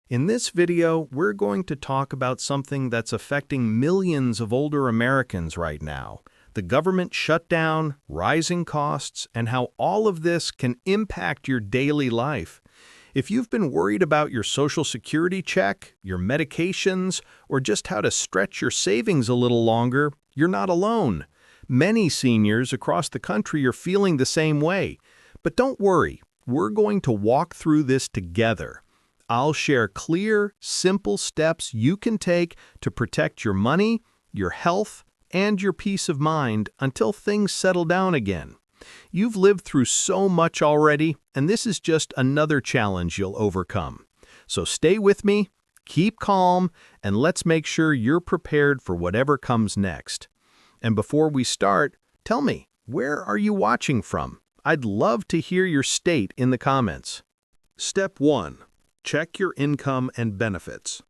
In this video, we're going to talk about something that's affecting millions of older Americans right now: the government shutdown, rising costs, and how all of this can impact your daily life. If you've been worried about your Social Security check, your medications, or just how to stretch your savings a little longer, you're not alone. Many seniors across the country are feeling the same way. But don't worry, we're going to walk through this together. I'll share clear, simple steps you can take to protect your money, your health, and your peace of mind until things settle down again. You've lived through so much already, and this is just another challenge you'll overcome. So stay with me, keep calm, and let's make sure you're prepared for whatever comes next. And before we start, tell me, where are you watching from? I'd love to hear your state in the comments. Step 1. Check your income and benefits.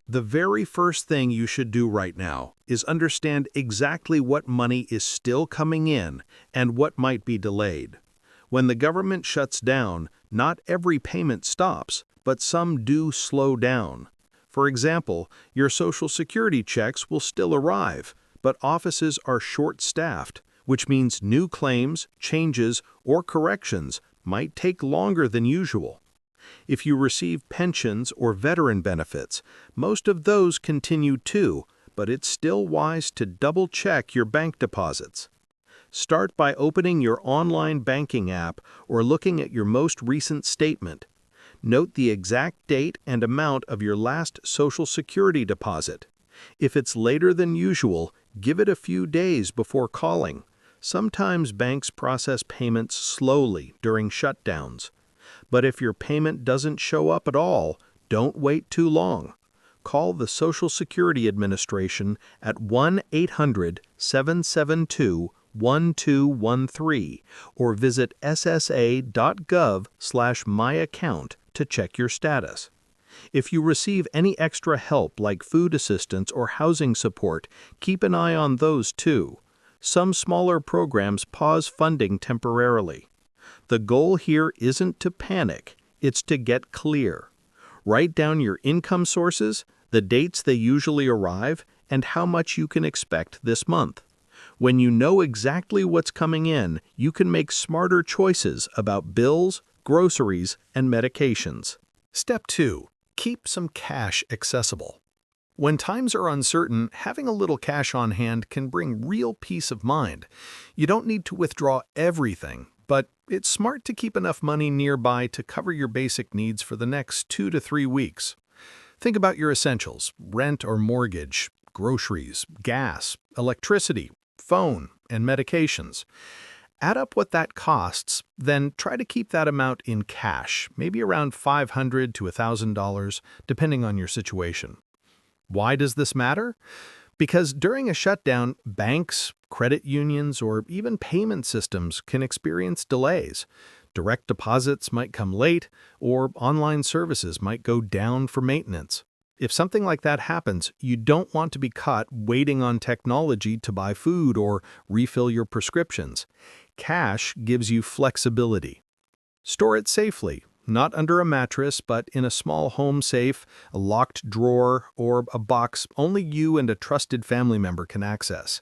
The very first thing you should do right now is understand exactly what money is still coming in and what might be delayed. When the government shuts down, not every payment stops, but some do slow down. For example, your Social Security checks will still arrive, but offices are short-staffed, which means new claims, changes, or corrections might take longer than usual. If you receive pensions or veteran benefits, most of those continue too, but it's still wise to double-check your bank deposits. Start by opening your online banking app or looking at your most recent statement. Note the exact date and amount of your last Social Security deposit. If it's later than usual, give it a few days before calling. Sometimes banks process payments slowly during shutdowns. But if your payment doesn't show up at all, don't wait too long. Call the Social Security Administration at 1-800-772-1213 or visit ssa.gov/myaccount to check your status. If you receive any extra help like food assistance or housing support, keep an eye on those too. Some smaller programs pause funding temporarily. The goal here isn't to panic, it's to get clear. Write down your income sources, the dates they usually arrive, and how much you can expect this month. When you know exactly what's coming in, you can make smarter choices about bills, groceries, and medications. Step 2. Keep some cash accessible. When times are uncertain, having a little cash on hand can bring real peace of mind. You don't need to withdraw everything, but it's smart to keep enough money nearby to cover your basic needs for the next 2 to 3 weeks. Think about your essentials: rent or mortgage, groceries, gas, electricity, phone, and medications. Add up what that costs, then try to keep that amount in cash, maybe around $500 to $1,000, depending on your situation. Why does this matter? Because during a shutdown, banks, credit unions, or even payment systems can experience delays. Direct deposits might come late, or online services might go down for maintenance. If something like that happens, you don't want to be caught waiting on technology to buy food or refill your prescriptions. Cash gives you flexibility. Store it safely, not under a mattress, but in a small home safe, a locked drawer, or a box only you and a trusted family member can access.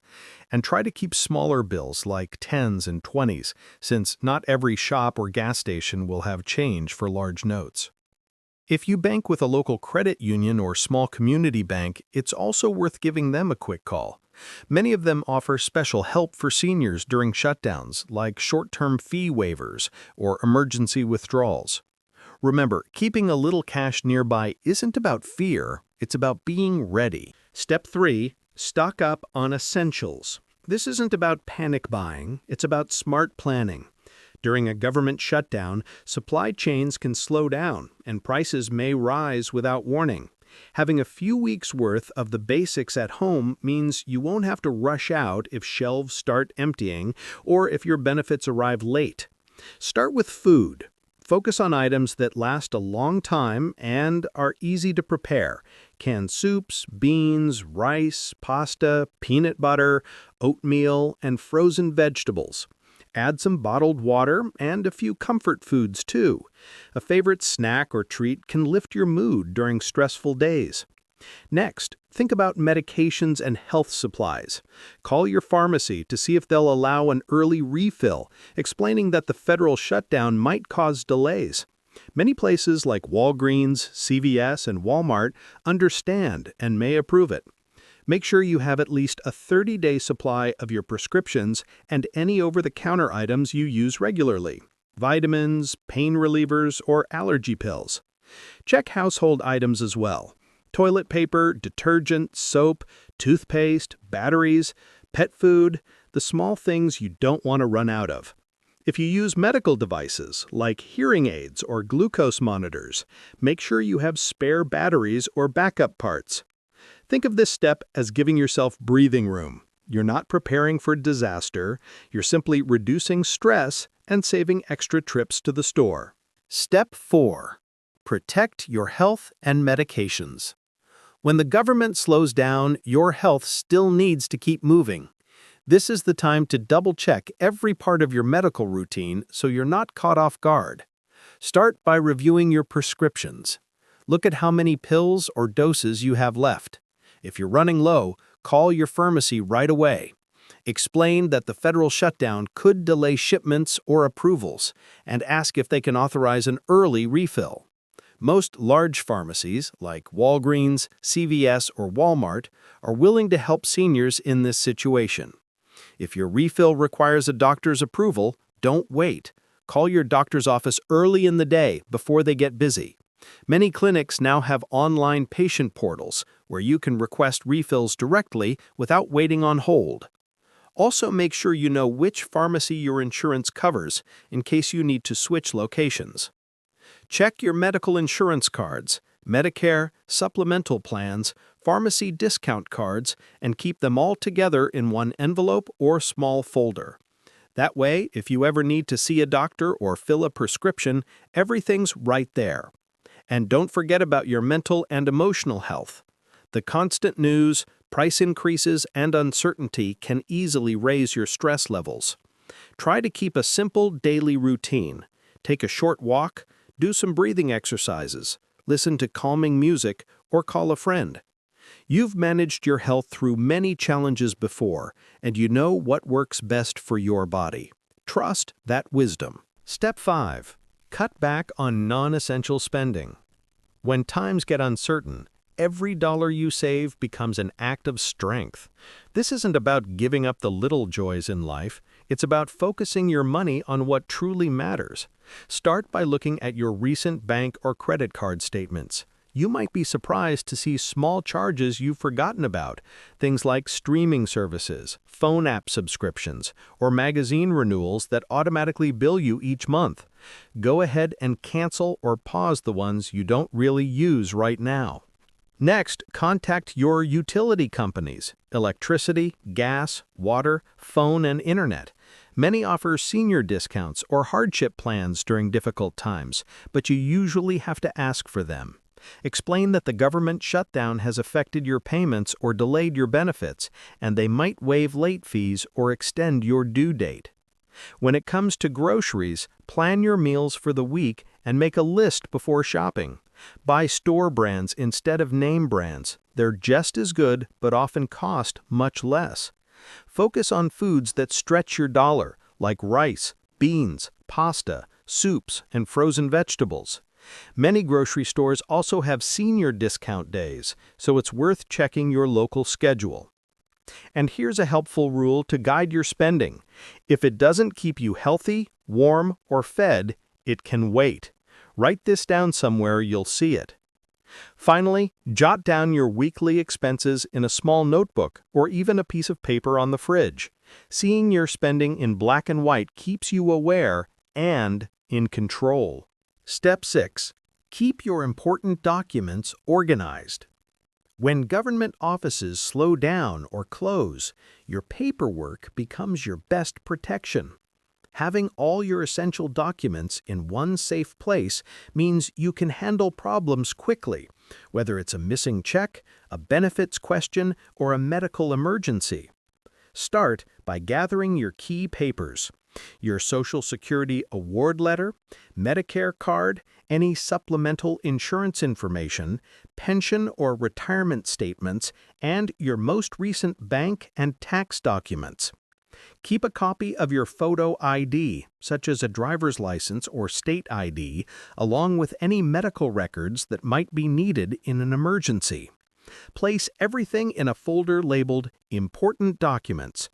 And try to keep smaller bills like 10s and 20s, since not every shop or gas station will have change for large notes. If you bank with a local credit union or small community bank, it's also worth giving them a quick call. Many of them offer special help for seniors during shutdowns, like short-term fee waivers or emergency withdrawals. Remember, keeping a little cash nearby isn't about fear, it's about being ready. Step 3. Stock up on essentials. This isn't about panic buying, it's about smart planning. During a government shutdown, supply chains can slow down, and prices may rise without warning. Having a few weeks' worth of the basics at home means you won't have to rush out if shelves start emptying or if your benefits arrive late. Start with food. Focus on items that last a long time and are easy to prepare: canned soups, beans, rice, pasta, peanut butter, oatmeal, and frozen vegetables. Add some bottled water and a few comfort foods too. A favorite snack or treat can lift your mood during stressful days. Next, think about medications and health supplies. Call your pharmacy to see if they'll allow an early refill, explaining that the federal shutdown might cause delays. Many places like Walgreens, CVS, and Walmart understand and may approve it. Make sure you have at least a 30-day supply of your prescriptions and any over-the-counter items you use regularly: vitamins, pain relievers, or allergy pills. Check household items as well: toilet paper, detergent, soap, toothpaste, batteries, pet food, the small things you don't want to run out of. If you use medical devices like hearing aids or glucose monitors, make sure you have spare batteries or backup parts. Think of this step as giving yourself breathing room. You're not preparing for disaster, you're simply reducing stress and saving extra trips to the store. Step 4. Protect your health and medications. When the government slows down, your health still needs to keep moving. This is the time to double-check every part of your medical routine so you're not caught off guard. Start by reviewing your prescriptions. Look at how many pills or doses you have left. If you're running low, call your pharmacy right away. Explain that the federal shutdown could delay shipments or approvals, and ask if they can authorize an early refill. Most large pharmacies, like Walgreens, CVS, or Walmart, are willing to help seniors in this situation. If your refill requires a doctor's approval, don't wait. Call your doctor's office early in the day before they get busy. Many clinics now have online patient portals where you can request refills directly without waiting on hold. Also, make sure you know which pharmacy your insurance covers in case you need to switch locations. Check your medical insurance cards, Medicare, supplemental plans, pharmacy discount cards, and keep them all together in one envelope or small folder. That way, if you ever need to see a doctor or fill a prescription, everything's right there. And don't forget about your mental and emotional health. The constant news, price increases, and uncertainty can easily raise your stress levels. Try to keep a simple daily routine. Take a short walk, do some breathing exercises, listen to calming music, or call a friend. You've managed your health through many challenges before, and you know what works best for your body. Trust that wisdom. Step 5. Cut back on non-essential spending. When times get uncertain, every dollar you save becomes an act of strength. This isn't about giving up the little joys in life. It's about focusing your money on what truly matters. Start by looking at your recent bank or credit card statements. You might be surprised to see small charges you've forgotten about, things like streaming services, phone app subscriptions, or magazine renewals that automatically bill you each month. Go ahead and cancel or pause the ones you don't really use right now. Next, contact your utility companies: electricity, gas, water, phone, and internet. Many offer senior discounts or hardship plans during difficult times, but you usually have to ask for them. Explain that the government shutdown has affected your payments or delayed your benefits, and they might waive late fees or extend your due date. When it comes to groceries, plan your meals for the week and make a list before shopping. Buy store brands instead of name brands. They're just as good but often cost much less. Focus on foods that stretch your dollar, like rice, beans, pasta, soups, and frozen vegetables. Many grocery stores also have senior discount days, so it's worth checking your local schedule. And here's a helpful rule to guide your spending. If it doesn't keep you healthy, warm, or fed, it can wait. Write this down somewhere you'll see it. Finally, jot down your weekly expenses in a small notebook or even a piece of paper on the fridge. Seeing your spending in black and white keeps you aware and in control. Step 6. Keep your important documents organized. When government offices slow down or close, your paperwork becomes your best protection. Having all your essential documents in one safe place means you can handle problems quickly, whether it's a missing check, a benefits question, or a medical emergency. Start by gathering your key papers. Your Social Security award letter, Medicare card, any supplemental insurance information, pension or retirement statements, and your most recent bank and tax documents. Keep a copy of your photo ID, such as a driver's license or state ID, along with any medical records that might be needed in an emergency. Place everything in a folder labeled Important Documents.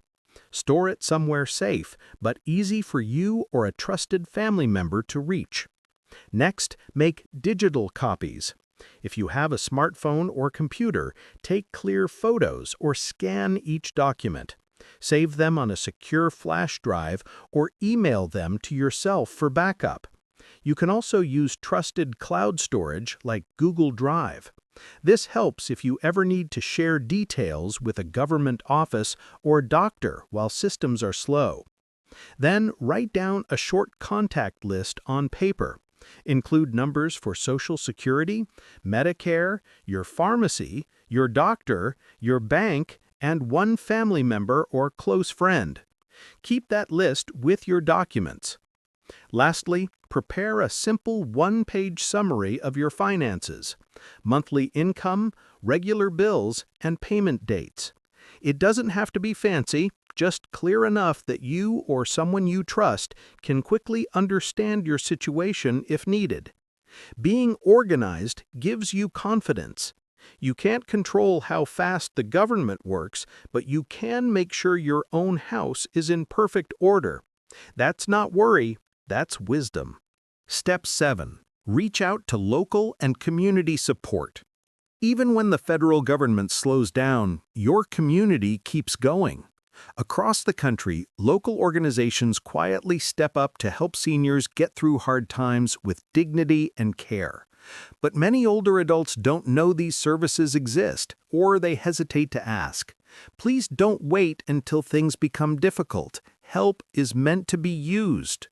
Store it somewhere safe, but easy for you or a trusted family member to reach. Next, make digital copies. If you have a smartphone or computer, take clear photos or scan each document. Save them on a secure flash drive or email them to yourself for backup. You can also use trusted cloud storage like Google Drive. This helps if you ever need to share details with a government office or doctor while systems are slow. Then write down a short contact list on paper. Include numbers for Social Security, Medicare, your pharmacy, your doctor, your bank, and one family member or close friend. Keep that list with your documents. Lastly, prepare a simple one-page summary of your finances, monthly income, regular bills, and payment dates. It doesn't have to be fancy, just clear enough that you or someone you trust can quickly understand your situation if needed. Being organized gives you confidence. You can't control how fast the government works, but you can make sure your own house is in perfect order. That's not worry, that's wisdom. Step 7. Reach out to local and community support. Even when the federal government slows down, your community keeps going. Across the country, local organizations quietly step up to help seniors get through hard times with dignity and care. But many older adults don't know these services exist, or they hesitate to ask. Please don't wait until things become difficult. Help is meant to be used.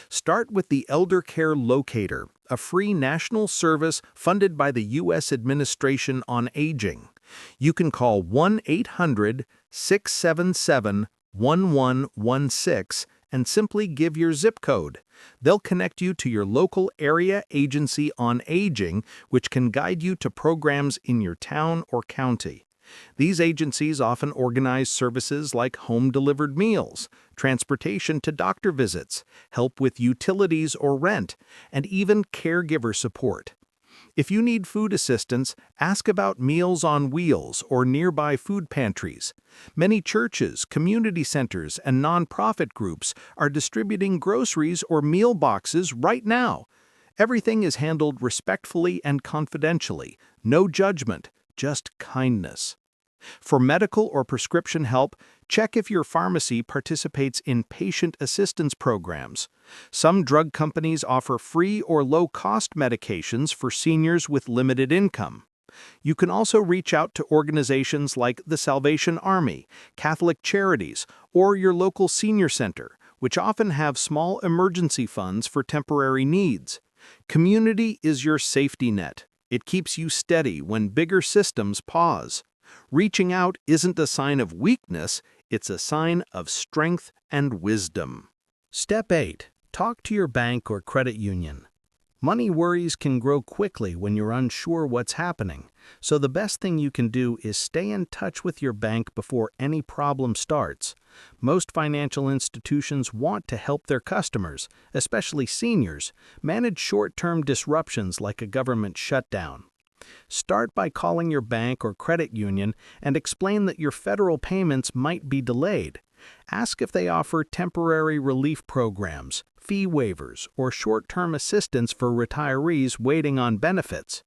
Start with the Elder Care Locator, a free national service funded by the U.S. Administration on Aging. You can call 1-800-677-1116 and simply give your zip code. They'll connect you to your local area agency on aging, which can guide you to programs in your town or county. These agencies often organize services like home-delivered meals, transportation to doctor visits, help with utilities or rent, and even caregiver support. If you need food assistance, ask about Meals on Wheels or nearby food pantries. Many churches, community centers, and nonprofit groups are distributing groceries or meal boxes right now. Everything is handled respectfully and confidentially. No judgment, just kindness. For medical or prescription help, check if your pharmacy participates in patient assistance programs. Some drug companies offer free or low-cost medications for seniors with limited income. You can also reach out to organizations like the Salvation Army, Catholic Charities, or your local senior center, which often have small emergency funds for temporary needs. Community is your safety net. It keeps you steady when bigger systems pause. Reaching out isn't a sign of weakness, it's a sign of strength and wisdom. Step 8. Talk to your bank or credit union. Money worries can grow quickly when you're unsure what's happening, so the best thing you can do is stay in touch with your bank before any problem starts. Most financial institutions want to help their customers, especially seniors, manage short-term disruptions like a government shutdown. Start by calling your bank or credit union and explain that your federal payments might be delayed. Ask if they offer temporary relief programs, fee waivers, or short-term assistance for retirees waiting on benefits.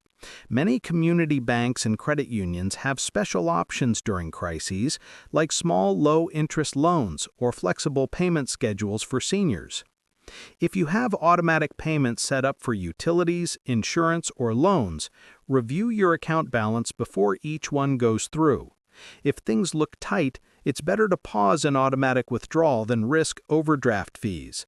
Many community banks and credit unions have special options during crises, like small low-interest loans or flexible payment schedules for seniors. If you have automatic payments set up for utilities, insurance, or loans, review your account balance before each one goes through. If things look tight, it's better to pause an automatic withdrawal than risk overdraft fees.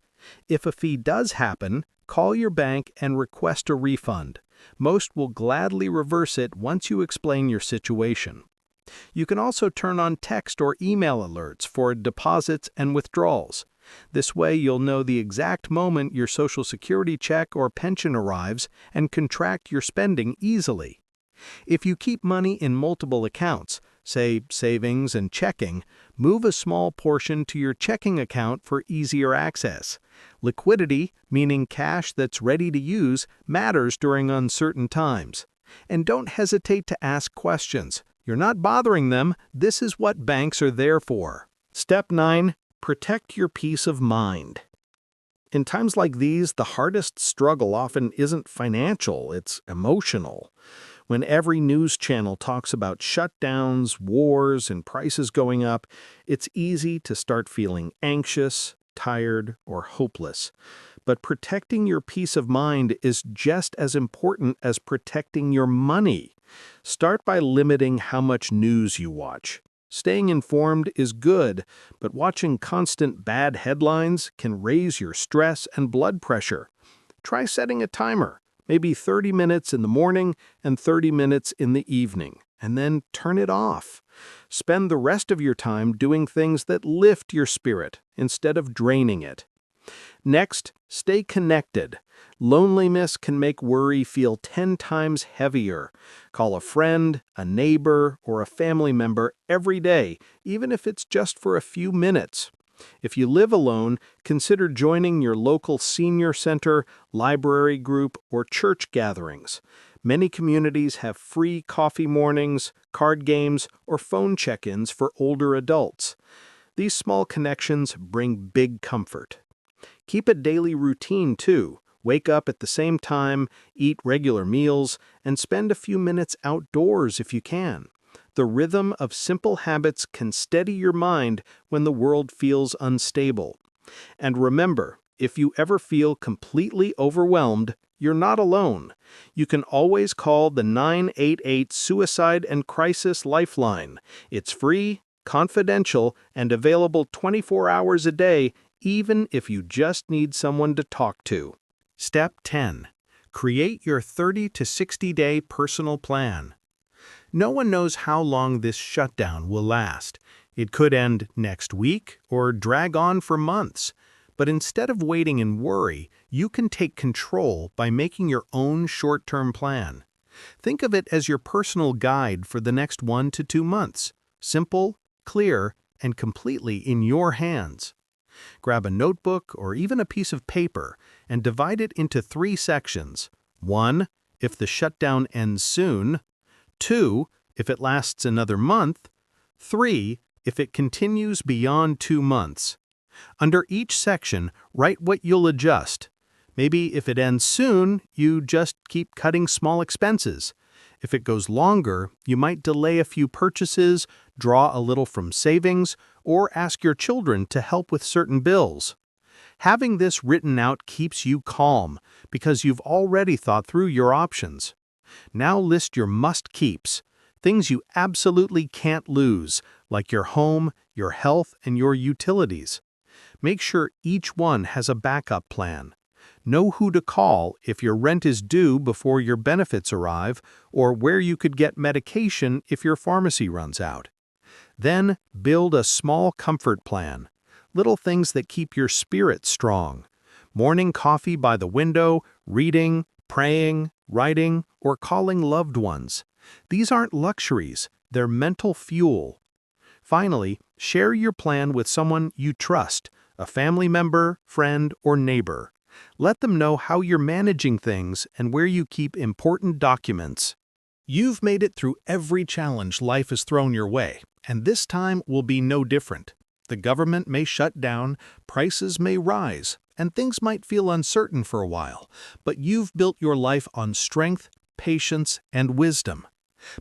If a fee does happen, call your bank and request a refund. Most will gladly reverse it once you explain your situation. You can also turn on text or email alerts for deposits and withdrawals. This way you'll know the exact moment your Social Security check or pension arrives and can track your spending easily. If you keep money in multiple accounts, say savings and checking, move a small portion to your checking account for easier access. Liquidity, meaning cash that's ready to use, matters during uncertain times. And don't hesitate to ask questions. You're not bothering them. This is what banks are there for. Step 9. Protect your peace of mind. In times like these, the hardest struggle often isn't financial, it's emotional. When every news channel talks about shutdowns, wars, and prices going up, it's easy to start feeling anxious, tired, or hopeless. But protecting your peace of mind is just as important as protecting your money. Start by limiting how much news you watch. Staying informed is good, but watching constant bad headlines can raise your stress and blood pressure. Try setting a timer, maybe 30 minutes in the morning and 30 minutes in the evening, and then turn it off. Spend the rest of your time doing things that lift your spirit instead of draining it. Next, stay connected. Loneliness can make worry feel 10 times heavier. Call a friend, a neighbor, or a family member every day, even if it's just for a few minutes. If you live alone, consider joining your local senior center, library group, or church gatherings. Many communities have free coffee mornings, card games, or phone check-ins for older adults. These small connections bring big comfort. Keep a daily routine, too. Wake up at the same time, eat regular meals, and spend a few minutes outdoors if you can. The rhythm of simple habits can steady your mind when the world feels unstable. And remember, if you ever feel completely overwhelmed, you're not alone. You can always call the 988 Suicide and Crisis Lifeline. It's free, confidential, and available 24 hours a day, even if you just need someone to talk to. Step 10. Create your 30 to 60-day personal plan. No one knows how long this shutdown will last. It could end next week or drag on for months. But instead of waiting in worry, you can take control by making your own short-term plan. Think of it as your personal guide for the next 1 to 2 months. Simple, clear, and completely in your hands. Grab a notebook or even a piece of paper and divide it into 3 sections. 1. If the shutdown ends soon. 2. If it lasts another month. 3. If it continues beyond 2 months. Under each section, write what you'll adjust. Maybe if it ends soon, you just keep cutting small expenses. If it goes longer, you might delay a few purchases, draw a little from savings, or ask your children to help with certain bills. Having this written out keeps you calm because you've already thought through your options. Now list your must-keeps, things you absolutely can't lose, like your home, your health, and your utilities. Make sure each one has a backup plan. Know who to call if your rent is due before your benefits arrive, or where you could get medication if your pharmacy runs out. Then, build a small comfort plan. Little things that keep your spirit strong. Morning coffee by the window, reading, praying, writing, or calling loved ones. These aren't luxuries, they're mental fuel. Finally, share your plan with someone you trust, a family member, friend, or neighbor. Let them know how you're managing things and where you keep important documents. You've made it through every challenge life has thrown your way, and this time will be no different. The government may shut down, prices may rise, and things might feel uncertain for a while, but you've built your life on strength, patience, and wisdom.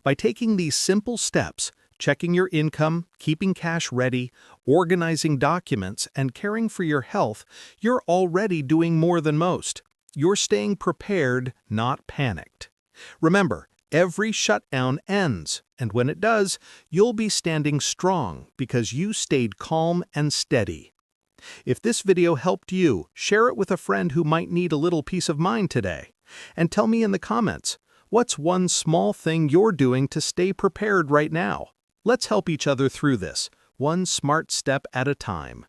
By taking these simple steps, checking your income, keeping cash ready, organizing documents, and caring for your health, you're already doing more than most. You're staying prepared, not panicked. Remember, every shutdown ends, and when it does, you'll be standing strong because you stayed calm and steady. If this video helped you, share it with a friend who might need a little peace of mind today. And tell me in the comments, what's one small thing you're doing to stay prepared right now? Let's help each other through this, one smart step at a time.